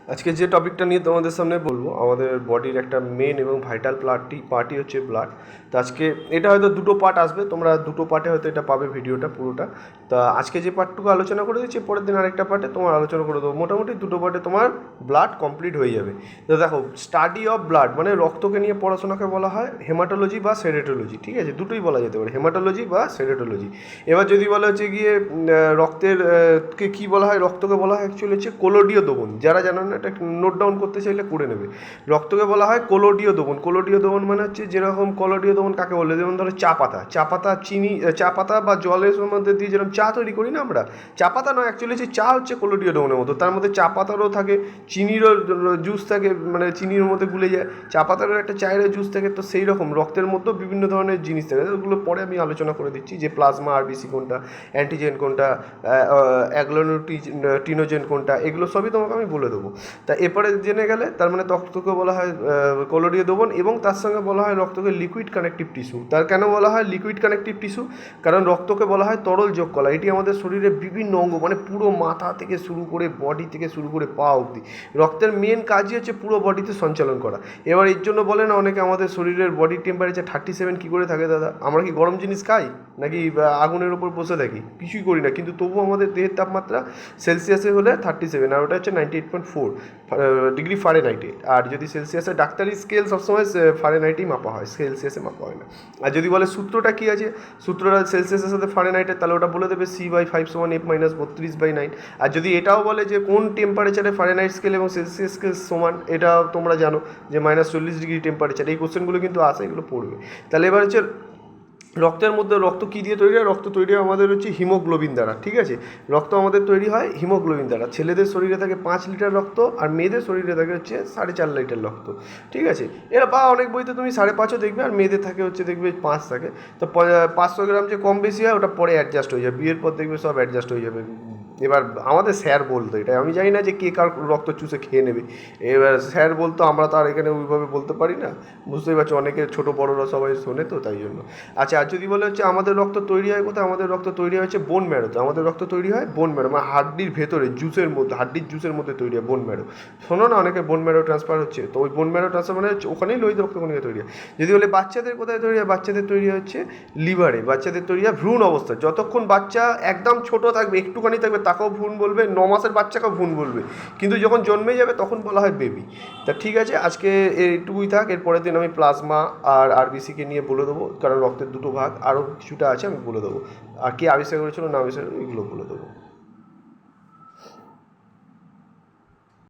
আজকে যে টপিকটা নিয়ে তোমাদের সামনে বলবো, আমাদের বডির একটা মেন এবং ভাইটাল পার্টি হচ্ছে ব্লাড। তো আজকে এটা হয়তো দুটো পার্ট আসবে, তোমরা দুটো পার্টে হয়তো এটা পাবে ভিডিওটা পুরোটা। তা আজকে যে পার্টটুকু আলোচনা করে দিচ্ছি, পরের দিন আরেকটা পার্টে তোমার আলোচনা করে দেবো। মোটামুটি দুটো পার্টে তোমার ব্লাড কমপ্লিট হয়ে যাবে। তো দেখো, স্টাডি অফ ব্লাড মানে রক্তকে নিয়ে পড়াশোনাকে বলা হয় হেমাটোলজি বা সেরেটোলজি, ঠিক আছে? দুটোই বলা যেতে পারে, হেমাটোলজি বা সেরেটোলজি। এবার যদি বলা হচ্ছে গিয়ে রক্তের কে কী বলা হয়, রক্তকে বলা হয় অ্যাকচুয়ালি হচ্ছে কোলোডীয় দ্রবণ। যারা জানেন না, এটা নোট ডাউন করতে চাইলে করে নেবে। রক্তকে বলা হয় কোলোডীয় দ্রবণ। কোলোডীয় দ্রবণ মানে হচ্ছে, যেরকম কোলোডীয় দ্রবণ কাকে বলে, যেমন ধরো চা পাতা চিনি, চা পাতা বা জলের মধ্যে দিয়ে যেরকম চা তৈরি করি না আমরা, চা পাতা নয় অ্যাকচুয়ালি, হচ্ছে চা হচ্ছে কোলোডীয় দ্রবণের মতো। তার মধ্যে চা পাতারও থাকে, চিনিরও জুস থাকে, মানে চিনির মধ্যে গুলে যায়, চা পাতারও একটা চায়ের জুস থাকে। তো সেই রকম রক্তের মধ্যেও বিভিন্ন ধরনের জিনিস থাকে, ওগুলো পরে আমি আলোচনা করে দিচ্ছি, যে প্লাজমা আরবিসি কোনটা, অ্যান্টিজেন কোনটা, অ্যাগ্লোনুটিনোজেন কোনটা, এগুলো সবই তোমাকে আমি বলে দেবো। তা এরপরে জেনে গেলে, তার মানে রক্তকে বলা হয় কোলোডীয় দ্রবণ, এবং তার সঙ্গে বলা হয় রক্তকে লিকুইড কানেকটিভ টিস্যু। তার কেন বলা হয় লিকুইড কানেকটিভ টিস্যু? কারণ রক্তকে বলা হয় তরল যোগ কলা। এটি আমাদের শরীরের বিভিন্ন অঙ্গ, মানে পুরো মাথা থেকে শুরু করে বডি থেকে শুরু করে পা অবধি, রক্তের মেন কাজই হচ্ছে পুরো বডিতে সঞ্চালন করা। এবার এর জন্য বলে না অনেকে, আমাদের শরীরের বডি টেম্পারেচার 37 কী করে থাকে দাদা? আমরা কি গরম জিনিস খাই, নাকি আগুনের ওপর বসে থাকি? কিছুই করি না, কিন্তু তবুও আমাদের দেহের তাপমাত্রা সেলসিয়াসে হলে 37, আর ওটা হচ্ছে 98.4 ডিগ্রি ফারেনহাইটে। আর যদি সেলসিয়াসে, ডাক্তারি স্কেল সবসময় ফারেনহাইটেই মাপা হয়, সেলসিয়াসে মাপা হয় না। আর যদি বলে সূত্রটা কী আছে, সূত্রটা সেলসিয়াসের সাথে ফারেনহাইটের, তাহলে ওটা বলে দেবে C/5 = F-32/9। আর যদি এটাও বলে যে কোন টেম্পারেচারে ফারেনহাইট স্কেল এবং সেলসিয়াস স্কেল সমান, এটা তোমরা জানো যে -40 ডিগ্রি টেম্পারেচার। এই কোশ্চেনগুলো কিন্তু আসে, এগুলো পড়বে। তাহলে এবার হচ্ছে রক্তের মধ্যে, রক্ত কী দিয়ে তৈরি হয়? রক্ত তৈরি হয় আমাদের হচ্ছে হিমোগ্লোবিন দ্বারা, ঠিক আছে? রক্ত আমাদের তৈরি হয় হিমোগ্লোবিন দ্বারা। ছেলেদের শরীরে থাকে 5 লিটার রক্ত, আর মেয়েদের শরীরে থাকে হচ্ছে 4.5 লিটার রক্ত, ঠিক আছে? এরা বা অনেক বইতে তুমি 5.5ও দেখবে, আর মেয়েদের থাকে হচ্ছে দেখবে 5 থাকে। তো 500 গ্রাম যে কম বেশি হয়, ওটা পরে অ্যাডজাস্ট হয়ে যাবে, বিয়ের পর দেখবে সব অ্যাডজাস্ট হয়ে যাবে। এবার আমাদের স্যার বলতো এটা, আমি জানি না যে কে কার রক্ত চুষে খেয়ে নেবে। এবার স্যার বলতো, আমরা তো আর এখানে ওইভাবে বলতে পারি না, বুঝতেই পারছো, অনেকে ছোটো বড়োরা সবাই শোনে, তো তাই জন্য। আচ্ছা, আর যদি বলে হচ্ছে আমাদের রক্ত তৈরি হয় কোথায়, আমাদের রক্ত তৈরি হচ্ছে বোন ম্যারোতে। আমাদের রক্ত তৈরি হয় বোন ম্যারো, মানে হাড্ডির ভেতরে, জুসের মধ্যে, হাড্ডির জুসের মধ্যে তৈরি হয় বোন ম্যারো। শোনো না, অনেকে বোন ম্যারো ট্রান্সফার হচ্ছে, তো ওই বোন ম্যারো ট্রান্সফার মানে হচ্ছে ওখানেই লোহিত রক্তকণিকা তৈরি হয়। যদি বলে বাচ্চাদের কোথায় তৈরি হয়, বাচ্চাদের তৈরি হচ্ছে লিভারে। বাচ্চাদের তৈরি হয় ভ্রূণ অবস্থা, যতক্ষণ বাচ্চা একদম ছোট থাকবে, একটুখানি থাকবে, তাকেও ভ্রূণ বলবে, 9 মাসের বাচ্চাকেও ভ্রূণ বলবে, কিন্তু যখন জন্মে যাবে তখন বলা হয় বেবি। তা ঠিক আছে, আজকে এইটুকুই থাক। এর পরের দিন আমি প্লাজমা আর আরবিসিকে নিয়ে বলে দেবো, কারণ রক্তের দুটো ভাগ, আরও কিছুটা আছে আমি বলে দেবো। আর কে আবিষ্কার করেছিল না আবিষ্কার, এগুলো বলে দেবো।